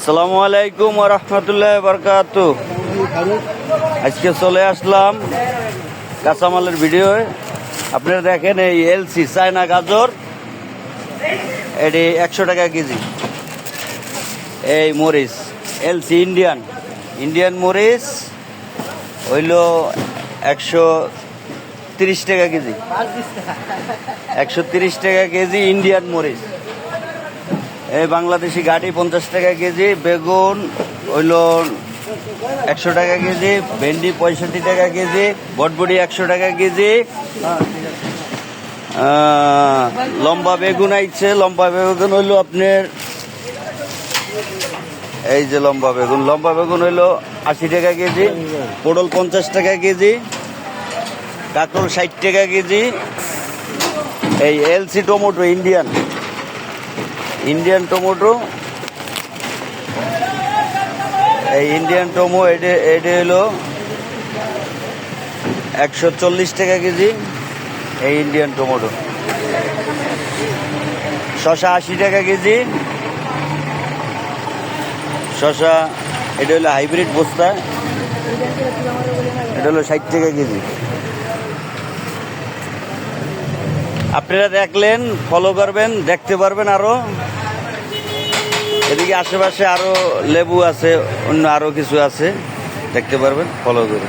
আসসালামু আলাইকুম ওয়া রাহমাতুল্লাহি ওয়া বারাকাতুহু। আজকে চলে আসলাম কাঁচামালের ভিডিও। আপনারা দেখেন এই এলসি চায়না গাজর, এটি 100 টাকা কেজি। এই মরিচ এলসি ইন্ডিয়ান মরিচ হইল 130 টাকা কেজি। 130 টাকা কেজি ইন্ডিয়ান মরিচ। এই বাংলাদেশি গাড়ি 50 টাকা কেজি। বেগুন হইল 100 টাকা কেজি। ভেন্ডি 65 টাকা কেজি। বটবটি 100 টাকা কেজি। লম্বা বেগুন আইছে, লম্বা বেগুন হইল আপনার এই যে লম্বা বেগুন হইল 80 টাকা কেজি। পটল 50 টাকা কেজি। কাঁকরোল 60 টাকা কেজি। এই এলসি টমেটো ইন্ডিয়ান টমেটো, এই ইন্ডিয়ান টমো এটা হলো 140 টাকা কেজি। এই ইন্ডিয়ান টমেটো। শসা 80 টাকা কেজি। শসা এটা হলো হাইব্রিড বস্তা, এটা হলো 60 টাকা কেজি। আপনারা দেখলেন, ফলো করবেন, দেখতে পারবেন। আরো এদিকে আশেপাশে আরো লেবু আছে, অন্য আরো কিছু আছে, দেখতে পারবেন, ফলো করে।